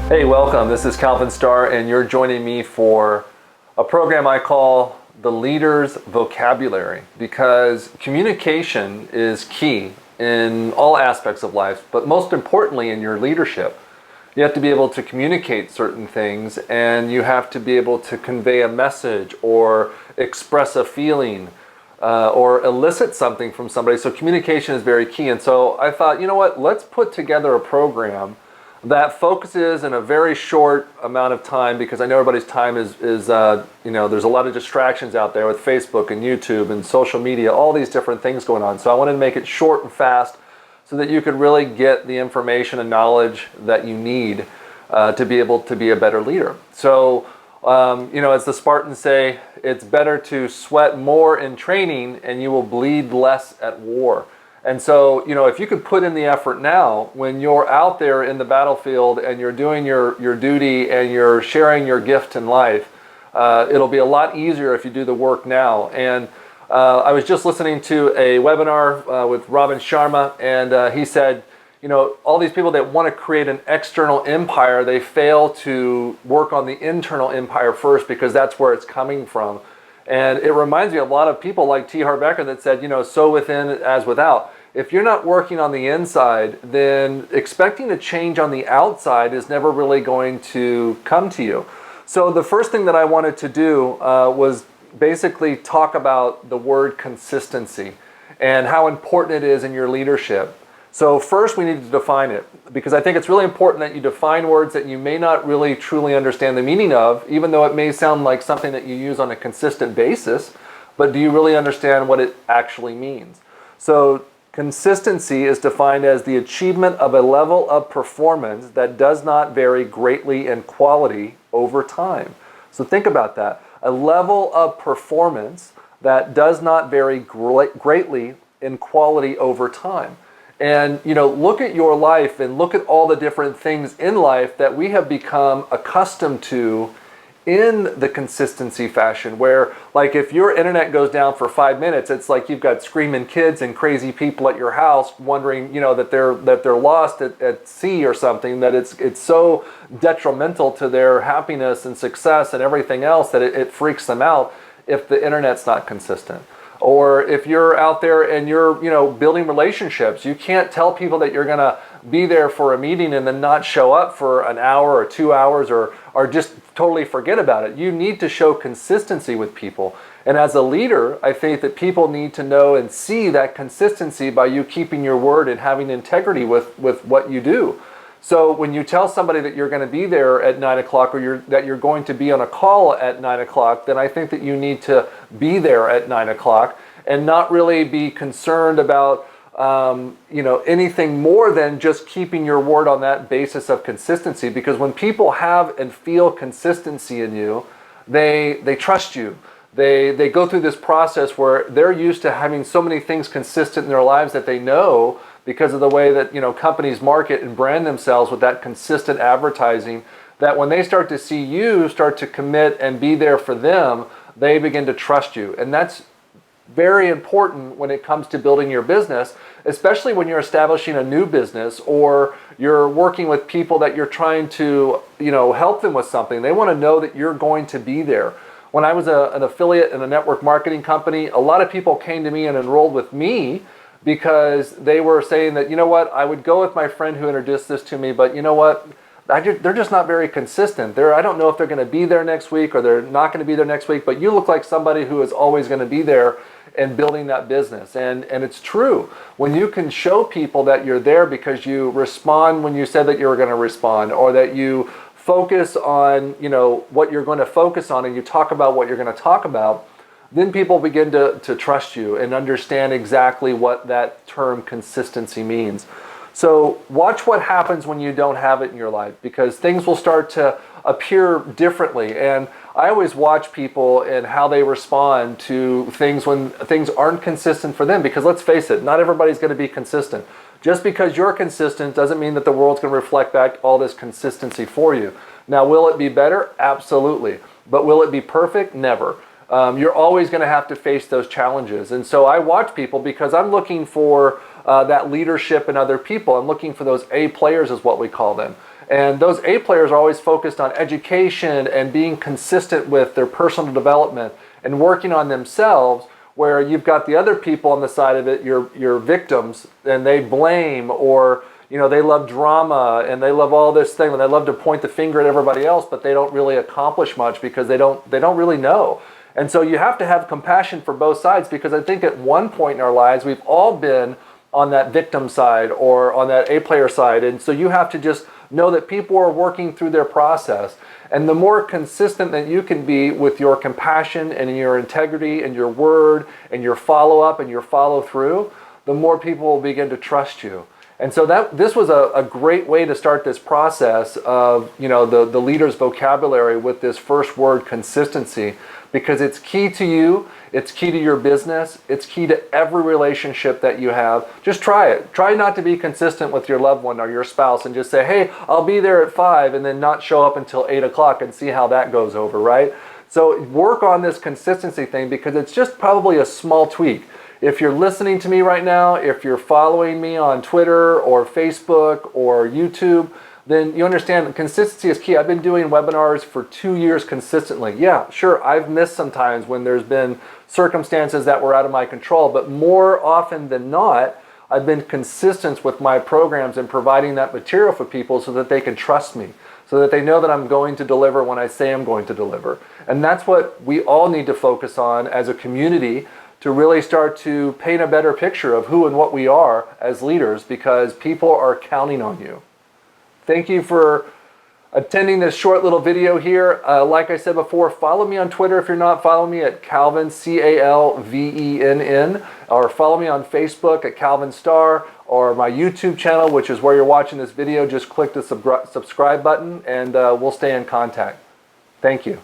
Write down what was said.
Hey, welcome. This is Calvenn Starre, and you're joining me for a program I call The Leader's Vocabulary, because communication is key in all aspects of life, but most importantly in your leadership. You have to be able to communicate certain things, and you have to be able to convey a message or express a feeling or elicit something from somebody. So communication is very key. And so I thought, you know what, let's put together a program that focuses in a very short amount of time, because I know everybody's time is there's a lot of distractions out there with Facebook and YouTube and social media, all these different things going on. So I wanted to make it short and fast so that you could really get the information and knowledge that you need to be able to be a better leader. So, as the Spartans say, it's better to sweat more in training and you will bleed less at war. And so, if you could put in the effort now, when you're out there in the battlefield and you're doing your duty and you're sharing your gift in life, it'll be a lot easier if you do the work now. And I was just listening to a webinar with Sharma, and he said, all these people that want to create an external empire, they fail to work on the internal empire first, because that's where it's coming from. And it reminds me of a lot of people like T. Harv Eker that said, so within as without. If you're not working on the inside, then expecting a change on the outside is never really going to come to you. So the first thing that I wanted to do was basically talk about the word consistency and how important it is in your leadership. So first we need to define it, because I think it's really important that you define words that you may not really truly understand the meaning of, even though it may sound like something that you use on a consistent basis, but do you really understand what it actually means? So consistency is defined as the achievement of a level of performance that does not vary greatly in quality over time. So think about that. A level of performance that does not vary greatly in quality over time. And, look at your life and look at all the different things in life that we have become accustomed to in the consistency fashion, where, like, if your internet goes down for 5 minutes, it's like you've got screaming kids and crazy people at your house wondering, that they're lost at sea or something, that it's so detrimental to their happiness and success and everything else that it freaks them out if the internet's not consistent. Or if you're out there and you're, building relationships, you can't tell people that you're going to be there for a meeting and then not show up for an hour or 2 hours or just totally forget about it. You need to show consistency with people. And as a leader, I think that people need to know and see that consistency by you keeping your word and having integrity with what you do. So when you tell somebody that you're going to be there at 9 o'clock or that you're going to be on a call at 9 o'clock, then I think that you need to be there at 9 o'clock and not really be concerned about anything more than just keeping your word on that basis of consistency. Because when people have and feel consistency in you, they trust you. They go through this process where they're used to having so many things consistent in their lives that they know, because of the way that companies market and brand themselves with that consistent advertising, that when they start to see you start to commit and be there for them, they begin to trust you. And that's very important when it comes to building your business, especially when you're establishing a new business or you're working with people that you're trying to help them with something. They want to know that you're going to be there. When I was an affiliate in a network marketing company, a lot of people came to me and enrolled with me because they were saying that, I would go with my friend who introduced this to me, but they're just not very consistent. I don't know if they're going to be there next week or they're not going to be there next week, but you look like somebody who is always going to be there and building that business. And it's true. When you can show people that you're there because you respond when you said that you were going to respond, or that you focus on, what you're going to focus on, and you talk about what you're going to talk about, then people begin to trust you and understand exactly what that term consistency means. So watch what happens when you don't have it in your life, because things will start to appear differently. And I always watch people and how they respond to things when things aren't consistent for them, because let's face it, not everybody's going to be consistent. Just because you're consistent doesn't mean that the world's going to reflect back all this consistency for you. Now, will it be better? Absolutely. But will it be perfect? Never. You're always going to have to face those challenges. And so I watch people because I'm looking for that leadership in other people. I'm looking for those A players, is what we call them. And those A players are always focused on education and being consistent with their personal development and working on themselves, where you've got the other people on the side of it, your victims, and they blame, or they love drama and they love all this thing and they love to point the finger at everybody else, but they don't really accomplish much because they don't really know. And so you have to have compassion for both sides, because I think at one point in our lives we've all been on that victim side or on that A player side. And so you have to just know that people are working through their process. And the more consistent that you can be with your compassion and your integrity and your word and your follow-up and your follow-through, the more people will begin to trust you. And so this was a great way to start this process of the leader's vocabulary with this first word, consistency, because it's key to you, it's key to your business, it's key to every relationship that you have. Just try it. Try not to be consistent with your loved one or your spouse and just say, hey, I'll be there at 5, and then not show up until 8 o'clock and see how that goes over, right? So work on this consistency thing, because it's just probably a small tweak. If you're listening to me right now, if you're following me on Twitter or Facebook or YouTube, then you understand that consistency is key. I've been doing webinars for 2 years consistently. Yeah, sure, I've missed sometimes when there's been circumstances that were out of my control, but more often than not, I've been consistent with my programs and providing that material for people so that they can trust me, so that they know that I'm going to deliver when I say I'm going to deliver. And that's what we all need to focus on as a community, to really start to paint a better picture of who and what we are as leaders, because people are counting on you. Thank you for attending this short little video here. Like I said before, follow me on Twitter if you're not following me at Calvenn, Calvenn, or follow me on Facebook at Calvenn Starre, or my YouTube channel, which is where you're watching this video. Just click the subscribe button and we'll stay in contact. Thank you.